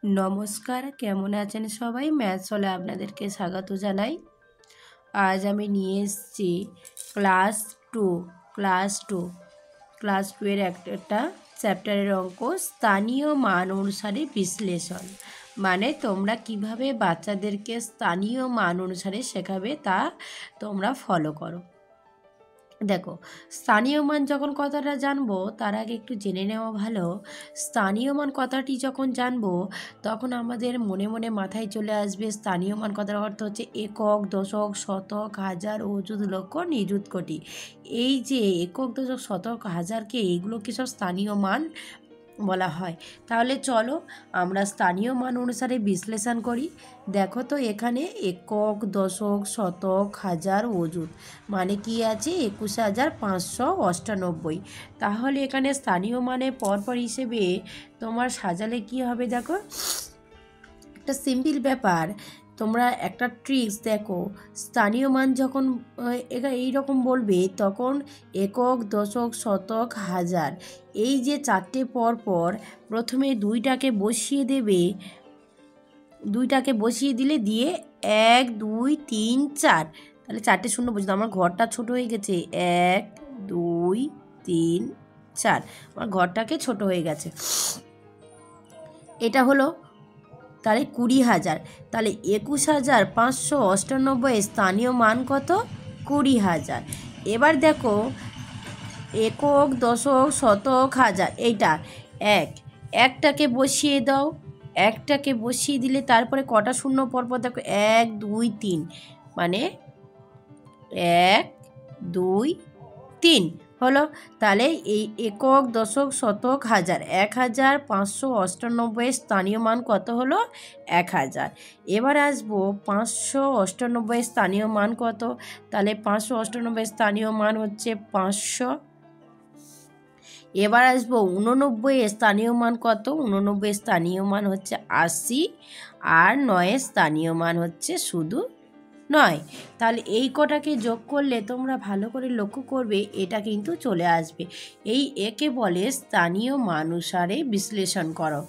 নমস্কার, কেমন আছেন সবাই? ম্যাথস হলে আপনাদেরকে স্বাগত জানাই। আজ আমি নিয়ে এসেছি ক্লাস টু ক্লাস টু এর একটা চ্যাপ্টারের অঙ্ক, স্থানীয় মান অনুসারে বিশ্লেষণ। মানে তোমরা কিভাবে বাচ্চাদেরকে স্থানীয় মান অনুসারে শেখাবে তা তোমরা ফলো করো। দেখো, স্থানীয় মান যখন কথাটা জানবো তার আগে একটু জেনে নেওয়া ভালো। স্থানীয় মান কথাটি যখন জানবো তখন আমাদের মনে মনে মাথায় চলে আসবে স্থানীয় মান কথার অর্থ হচ্ছে একক, দশক, শতক, হাজার, অযুত, লক্ষ, নিযুত, কোটি। এই যে একক, দশক, শতক, হাজারকে এইগুলোকে সব স্থানীয় মান বলা হয়। তাহলে চলো আমরা স্থানীয় মান অনুসারে বিশ্লেষণ করি। দেখো তো এখানে একক, দশক, শতক, হাজার, অযুত মানে কি আছে 21,598। তাহলে এখানে স্থানীয় মানে পরপর হিসেবে তোমার সাজালে কি হবে দেখো, একটা সিম্পল ব্যাপার। তোমরা একটা ট্রিক্স দেখো, স্থানীয় মান যখন এইরকম বলবে তখন একক, দশক, শতক, হাজার এই যে চারটে পর প্রথমে দুইটাকে বসিয়ে দিলে দিয়ে 1 2 3 4, তাহলে চারটে শূন্য বসে, আমার ঘরটা ছোট হয়ে গেছে 1 2 3 4, আমার ঘরটাকে ছোট হয়ে গেছে। এটা হলো তাহলে 20,000, তাহলে 21,598 স্থানীয় মান কত? 20,000। এবার দেখো একক, দশক, শতক, হাজার এইটা একটাকে বসিয়ে দাও, একটাকে বসিয়ে দিলে তারপরে কটা শূন্য পরপর দেখো 1 2 3, মানে 1 2 3 হলো। তাহলে এই একক, দশক, শতক, হাজার 1,598 স্থানীয় মান কত হলো? 1,000। এবার আসবো 598 স্থানীয় মান কত? তাহলে 598 স্থানীয় মান হচ্ছে 500। এবার আসবো 89 স্থানীয় মান কত? 89 স্থানীয় মান হচ্ছে 80, আর 9 স্থানীয় মান হচ্ছে শুধু 9। তাহলে এই কটাকে যোগ করলে তোমরা ভালো করে লক্ষ্য করবে এটা কিন্তু চলে আসবে। একে বলে স্থানীয় মান অনুসারে বিশ্লেষণ করো।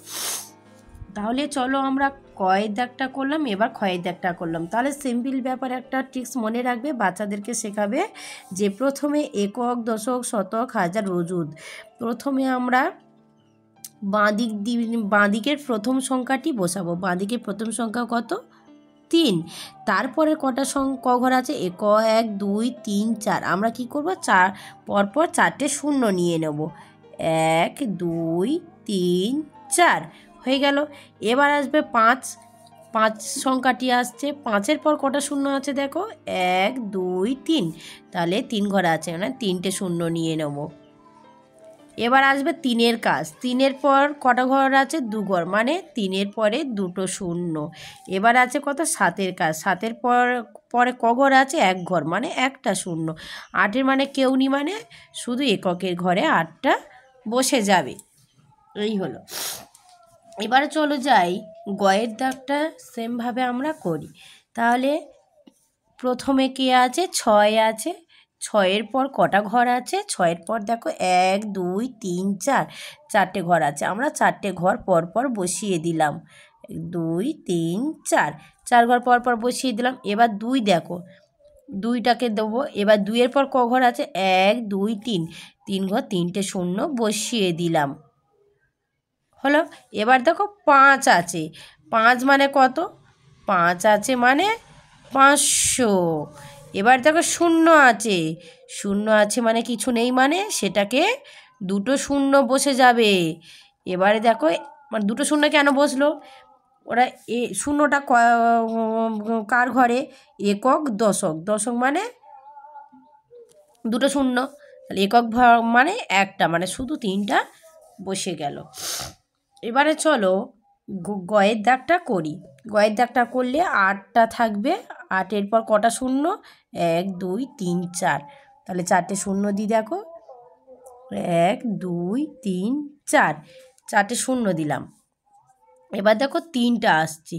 তাহলে চলো আমরা কয়ের দাগটা করলাম, এবার ক্ষয়ের দাগটা করলাম। তাহলে সিম্পল ব্যাপার একটা ট্রিক্স মনে রাখবে, বাচ্চাদেরকে শেখাবে যে প্রথমে একক, দশক, শতক, হাজার, অযুত। প্রথমে আমরা বাঁদিকের প্রথম সংখ্যাটি বসাবো। বাঁদিকের প্রথম সংখ্যা কত? 3। তারপরে কটা ক ঘর আছে? 1 2 3 4। আমরা কি করব? পরপর চারটে শূন্য নিয়ে নেব। 1 2 3 4 হয়ে গেল। এবার আসবে 5 সংখ্যাটি আসছে। 5-এর পর কটা শূন্য আছে দেখো? 1 2 3, তাহলে 3 ঘর আছে, মানে 3টে শূন্য নিয়ে নেব। এবার আসবে 3-এর কাজ। 3-এর পর কটা ঘর আছে? 2 ঘর, মানে 3-এর পরে 2টো শূন্য। এবার আছে কত? 7-এর কাজ। 7-এর পরে ক ঘর আছে? 1 ঘর, মানে একটা শূন্য। 8-এর মানে কেউ নি, মানে শুধু এককের ঘরে 8টা বসে যাবে। এই হলো। এবারে চলো যাই গয়ের দাগটা সেমভাবে আমরা করি। তাহলে প্রথমে কে আছে? 6 আছে। 6-এর পর কটা ঘর আছে? 6-এর পর দেখো 1 2 3 4, 4টে ঘর আছে। আমরা 4টে ঘর পরপর বসিয়ে দিলাম। 2 3 4, 4 ঘর পরপর বসিয়ে দিলাম। এবার 2 দেখো, 2টাকে দেবো। এবার 2-এর পর ক ঘর আছে? 1 2 3, 3 ঘর, 3টে শূন্য বসিয়ে দিলাম। হলো। এবার দেখো 5 আছে। 5 মানে কত? 5 আছে মানে 500। এবার দেখো 0 আছে। 0 আছে মানে কিছু নেই, মানে সেটাকে 2টো শূন্য বসে যাবে। এবারে দেখো মানে 2টো শূন্য কেন বসলো? ওরা শূন্যটা কার ঘরে? একক, দশক। দশক মানে 2টো শূন্য, তাহলে একক মানে একটা, মানে শুধু 3টা বসে গেল। এবারে চলো গয়ের দাগটা করি। গয়ের দাগটা করলে 8টা থাকবে। 8-এর পর কটা শূন্য? 1 2 3 4, তাহলে 4টে শূন্য দিই দেখো। 1 2 3 4, 4টে শূন্য দিলাম। এবার দেখো 3টা আসছে।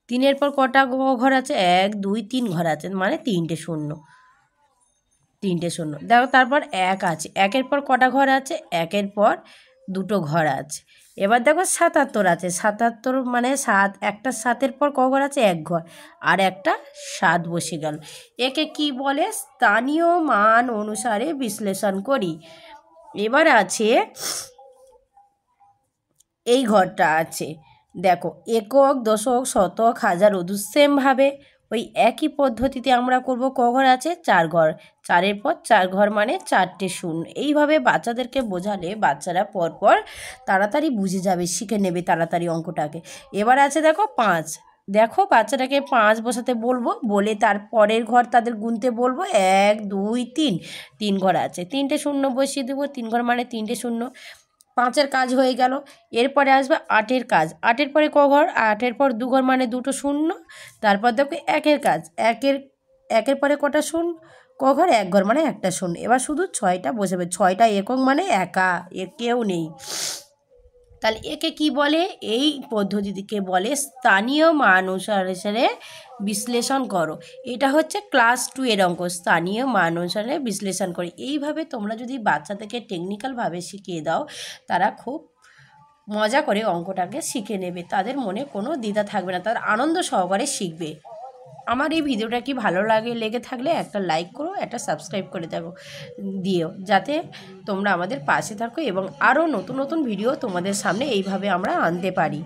3-এর পর কটা ঘর আছে? 1 2 3 ঘর আছে, মানে 3টে শূন্য। দেখো তারপর 1 আছে। 1-এর পর কটা ঘর আছে? 1-এর পর 2টো ঘর আছে। এবার দেখো ৭৭ আছে, ৭৭ মানে ৭, একটা ৭-এর পর ক ঘর আছে? ১ ঘর, আর একটা ৭ বসে গেল। একে কি বলে? স্থানীয় মান অনুসারে বিশ্লেষণ করি। এবার আছে এই ঘরটা আছে, দেখো একক, দশক, শতক, হাজার, অযুত। সেমভাবে ওই একই পদ্ধতিতে আমরা করব। ক ঘর আছে? ৪ ঘর, ৪-এর পর ৪ ঘর মানে ৪টে শূন্য। এইভাবে বাচ্চাদেরকে বোঝালে বাচ্চারা পরপর তাড়াতাড়ি বুঝে যাবে, শিখে নেবে তাড়াতাড়ি অঙ্কটাকে। এবার আছে দেখো ৫, দেখো বাচ্চাটাকে ৫ বসাতে বলবো, বলে তার পরের ঘর তাদের গুনতে বলবো। ১ ২ ৩, ৩ ঘর আছে, ৩টে শূন্য বসিয়ে দেবো। ৩ ঘর মানে ৩টে শূন্য। ৫-এর কাজ হয়ে গেল। এরপরে আসবে ৮-এর কাজ। ৮-এর পরে ক ঘর? ৮-এর পর ২ ঘর মানে ২টো শূন্য। তারপর দেখো ১-এর কাজ। ১-এর পরে কটা শূন্য? ক ঘর? ১ ঘর মানে একটা শূন্য। এবার শুধু ৬টা বসাবে। ৬টা একক মানে একা, কেউ নেই। তাহলে একে কি বলে? এই পদ্ধতিকে বলে স্থানীয় মান অনুসারে বিশ্লেষণ করো। এটা হচ্ছে ক্লাস 2 এর অঙ্ক, স্থানীয় মান অনুসারে বিশ্লেষণ করে। এইভাবে তোমরা যদি বাচ্চাদেরকে টেকনিক্যালভাবে শিখিয়ে দাও, তারা খুব মজা করে অঙ্কটাকে শিখে নেবে, তাদের মনে কোনো দ্বিধা থাকবে না, তারা আনন্দ সহকারে শিখবে। আমার এই ভিডিওটা কি ভালো লেগে থাকলে একটা লাইক করো, একটা সাবস্ক্রাইব করে দিও, যাতে তোমরা আমাদের পাশে থাকো এবং আরও নতুন নতুন ভিডিও তোমাদের সামনে এইভাবে আমরা আনতে পারি।